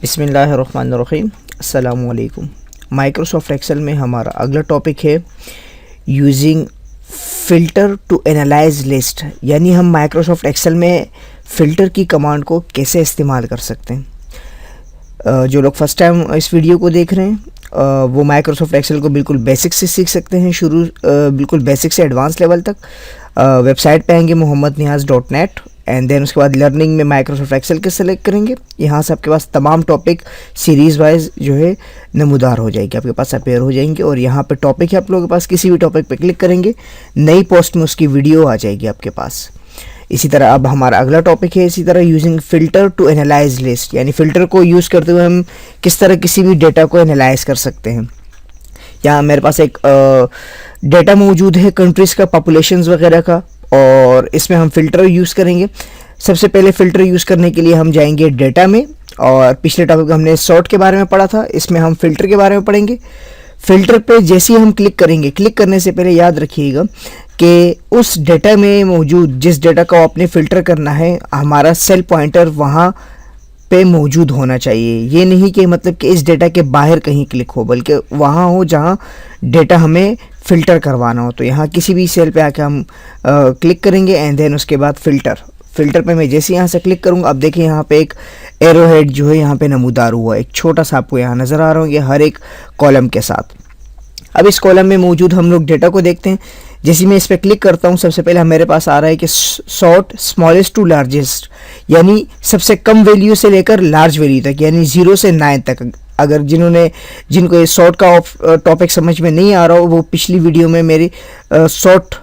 बिस्मिल्लाहिर्रहमानिर्रहीम, अस्सलामु अलैकुम। माइक्रोसॉफ्ट एक्सेल में हमारा अगला टॉपिक है using filter to analyse list, यानी हम माइक्रोसॉफ्ट एक्सेल में फ़िल्टर की कमांड को कैसे इस्तेमाल कर सकते हैं। जो लोग फर्स्ट टाइम इस वीडियो को देख रहे हैं वो माइक्रोसॉफ्ट एक्सेल को बिल्कुल बेसिक से सीख सकते हैं, बिल्कुल बेसिक से एडवांस लेवल तक। वेबसाइट पे आएंगे mohammedniyaz.net एंड देन उसके बाद लर्निंग में माइक्रोसॉफ्ट एक्सेल के सेलेक्ट करेंगे। यहाँ से आपके पास तमाम टॉपिक सीरीज़ वाइज जो है नमूदार हो जाएगी, आपके पास अपेयर हो जाएंगे। और यहाँ पे टॉपिक है आप लोगों के पास, किसी भी टॉपिक पे क्लिक करेंगे नई पोस्ट में उसकी वीडियो आ जाएगी आपके पास। इसी तरह अब हमारा अगला टॉपिक है इसी तरह using filter to analyse list, यानी फ़िल्टर को यूज़ करते हुए हम किस तरह किसी भी डेटा को एनालाइज कर सकते हैं। यहाँ मेरे पास एक डेटा मौजूद है कंट्रीज़ का, पॉपुलेशंस वगैरह का, और इसमें हम फ़िल्टर यूज़ करेंगे। सबसे पहले फ़िल्टर यूज़ करने के लिए हम जाएंगे डेटा में, और पिछले टॉपिक में हमने सॉर्ट के बारे में पढ़ा था, इसमें हम फ़िल्टर के बारे में पढ़ेंगे। फ़िल्टर पे जैसे ही हम क्लिक करेंगे, क्लिक करने से पहले याद रखिएगा कि उस डेटा में मौजूद जिस डेटा को आपने फ़िल्टर करना है, हमारा सेल पॉइंटर वहाँ पे मौजूद होना चाहिए। ये नहीं कि मतलब कि इस डेटा के बाहर कहीं क्लिक हो, बल्कि वहाँ हो जहाँ डेटा हमें फ़िल्टर करवाना हो। तो यहाँ किसी भी सेल पे आके हम क्लिक करेंगे एंड देन उसके बाद फ़िल्टर पे मैं जैसे यहाँ से क्लिक करूँगा, अब देखिए यहाँ पे एक एरो हेड जो है यहाँ पे नमूदार हुआ है, एक छोटा सा आपको यहाँ नज़र आ रहा होंगे हर एक कॉलम के साथ। अब इस कॉलम में मौजूद हम लोग डेटा को देखते हैं। जैसे मैं इस पर क्लिक करता हूँ, सबसे पहले मेरे पास आ रहा है कि सॉर्ट स्मॉलेस्ट टू लार्जेस्ट, यानी सबसे कम वैल्यू से लेकर लार्ज वैल्यू तक, यानी 0 से 9 तक। अगर जिनको ये सॉर्ट का टॉपिक समझ में नहीं आ रहा हो, वो पिछली वीडियो में मेरी सॉर्ट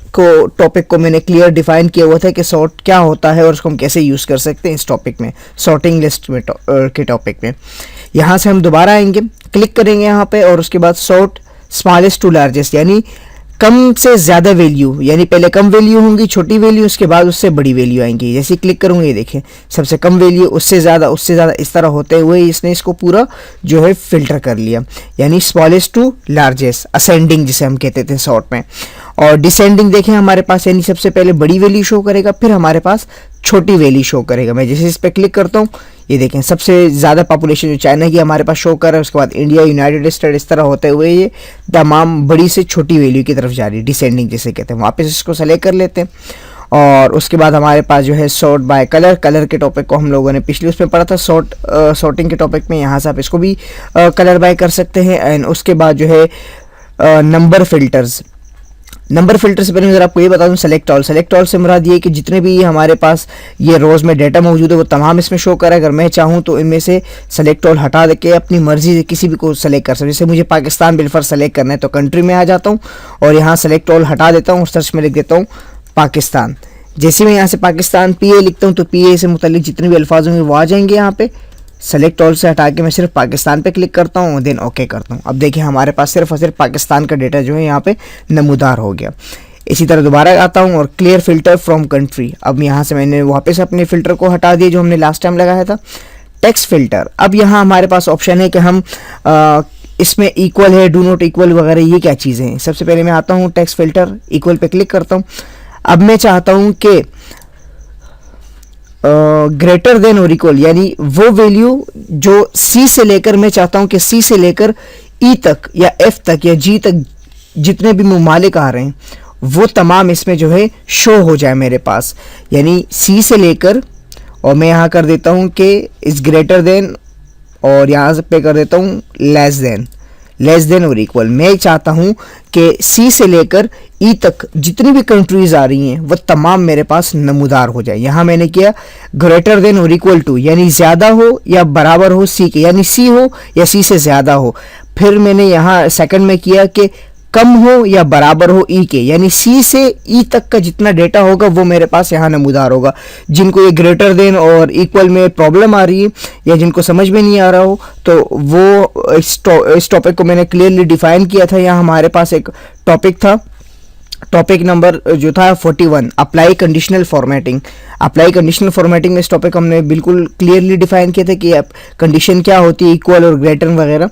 को टॉपिक को मैंने क्लियर डिफाइन किया हुआ था कि सॉर्ट क्या होता है और उसको हम कैसे यूज़ कर सकते हैं इस टॉपिक में, सॉर्टिंग लिस्ट में के टॉपिक में। यहाँ से हम दोबारा आएंगे, क्लिक करेंगे यहाँ पे, और उसके बाद सॉर्ट स्मॉलेस्ट टू लार्जेस्ट, यानी कम से ज़्यादा वैल्यू, यानी पहले कम वैल्यू होंगी छोटी वैल्यू, उसके बाद उससे बड़ी वैल्यू आएंगी। जैसे क्लिक करूँगा ये देखें सबसे कम वैल्यू, उससे ज़्यादा, इस तरह होते हुए इसने इसको पूरा जो है फ़िल्टर कर लिया, यानी स्मॉलेस्ट टू लार्जेस्ट, असेंडिंग जिसे हम कहते थे शॉर्ट में। और डिसेंडिंग देखें हमारे पास, यानी सबसे पहले बड़ी वैल्यू शो करेगा, फिर हमारे पास छोटी वैल्यू शो करेगा। मैं जैसे इस पर क्लिक करता हूँ, ये देखें सबसे ज़्यादा पॉपुलेशन जो चाइना की हमारे पास शो कर रहा है, उसके बाद इंडिया, यूनाइटेड स्टेट, इस तरह होते हुए ये तमाम बड़ी से छोटी वैल्यू की तरफ जा रही है, डिसेंडिंग जिसे कहते हैं। वापस इसको सेलेक्ट कर लेते हैं, और उसके बाद हमारे पास जो है सॉर्ट बाय कलर के टॉपिक को हम लोगों ने पिछले उसमें पढ़ा था, सॉर्टिंग के टॉपिक में। यहाँ से आप इसको भी कलर बाय कर सकते हैं। एंड उसके बाद जो है नंबर फिल्टर से पहले मैं आपको ये बता दूं, सेलेक्ट ऑल से मुराद ये कि जितने भी हमारे पास ये रोज़ में डेटा मौजूद है वो तमाम इसमें शो करा है। अगर मैं चाहूँ तो इनमें से सेलेक्ट ऑल हटा के अपनी मर्जी से किसी भी को सेलेक्ट कर सकता हूँ। जैसे मुझे पाकिस्तान बिलफर सेलेक्ट करना है तो कंट्री में आ जाता हूँ और यहाँ सेलेक्ट ऑल हटा देता हूँ और सर्च में लिख देता हूँ पाकिस्तान। जैसे मैं यहाँ से पाकिस्तान PA लिखता हूँ तो PA से मुतालिक जितने भी अल्फाज होंगे वो आ जाएंगे। यहाँ पे सेलेक्ट ऑल से हटा के मैं सिर्फ पाकिस्तान पे क्लिक करता हूँ, देन ओके करता हूँ। अब देखिए हमारे पास सिर्फ और सिर्फ पाकिस्तान का डेटा जो है यहाँ पे नमूदार हो गया। इसी तरह दोबारा आता हूँ और क्लियर फिल्टर फ्रॉम कंट्री। अब यहाँ से मैंने वापस अपने फ़िल्टर को हटा दिया जो हमने लास्ट टाइम लगाया था। टेक्स्ट फिल्टर, अब यहाँ हमारे पास ऑप्शन है कि हम इसमें इक्वल है, डू नॉट इक्वल वगैरह, ये क्या चीज़ें हैं। सबसे पहले मैं आता हूँ text filter, equal pay click करता हूँ। अब मैं चाहता हूँ कि ग्रेटर देन और इक्वल, यानी वो वैल्यू जो C से लेकर, मैं चाहता हूँ कि C से लेकर E तक या F तक या G तक जितने भी ममालिक आ रहे हैं वो तमाम इसमें जो है शो हो जाए मेरे पास। यानी C से लेकर, और मैं यहाँ कर देता हूँ कि इस ग्रेटर देन, और यहाँ से पे कर देता हूँ लेस देन और इक्वल। मैं चाहता हूँ कि C से लेकर E तक जितनी भी कंट्रीज़ आ रही हैं वो तमाम मेरे पास नमूदार हो जाए। यहाँ मैंने किया ग्रेटर देन और इक्वल टू, यानी ज़्यादा हो या बराबर हो C के, यानी C हो या C से ज़्यादा हो। फिर मैंने यहाँ सेकंड में किया कि कम हो या बराबर हो ई के, यानी सी से ई तक का जितना डेटा होगा वो मेरे पास यहाँ नमूदार होगा। जिनको ये ग्रेटर देन और इक्वल में प्रॉब्लम आ रही है या जिनको समझ में नहीं आ रहा हो, तो वो इस टॉपिक को मैंने क्लियरली डिफाइन किया था। यहाँ हमारे पास एक टॉपिक था, टॉपिक नंबर जो था 41, apply conditional formatting. Apply conditional formatting में इस टॉपिक हमने बिल्कुल क्लियरली डिफाइन किया था कि कंडीशन क्या होती है, इक्वल और ग्रेटर वगैरह।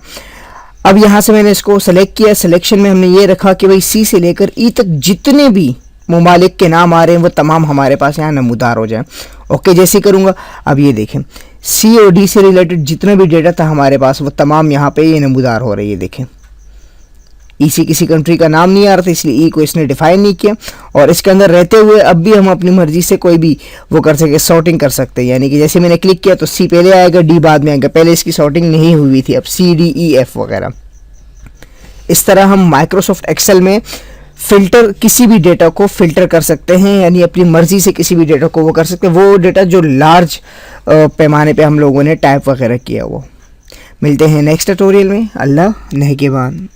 अब यहाँ से मैंने इसको सेलेक्ट किया, सिलेक्शन में हमने ये रखा कि भाई सी से लेकर ई तक जितने भी मुमालिक के नाम आ रहे हैं वो तमाम हमारे पास यहाँ नमूदार हो जाए। ओके, जैसे करूँगा अब ये देखें, सी और डी से रिलेटेड जितना भी डेटा था हमारे पास वो तमाम यहाँ पे ये नमूदार हो रही है। देखें, ई से किसी कंट्री का नाम नहीं आ रहा था, इसलिए ई को इसने डिफाइन नहीं किया। और इसके अंदर रहते हुए अब भी हम अपनी मर्जी से कोई भी वो कर सके, सॉर्टिंग कर सकते हैं। यानी कि जैसे मैंने क्लिक किया तो सी पहले आएगा, डी बाद में आएगा, पहले इसकी सॉर्टिंग नहीं हुई थी, अब सी डी ई एफ वगैरह। इस तरह हम माइक्रोसॉफ्ट एक्सेल में फिल्टर, किसी भी डेटा को फिल्टर कर सकते हैं, यानी अपनी मर्जी से किसी भी डेटा को वो कर सकते हैं, वो डेटा जो लार्ज पैमाने पे हम लोगों ने टाइप वगैरह किया। वो मिलते हैं नेक्स्ट ट्यूटोरियल में। अल्लाह नेगेबान।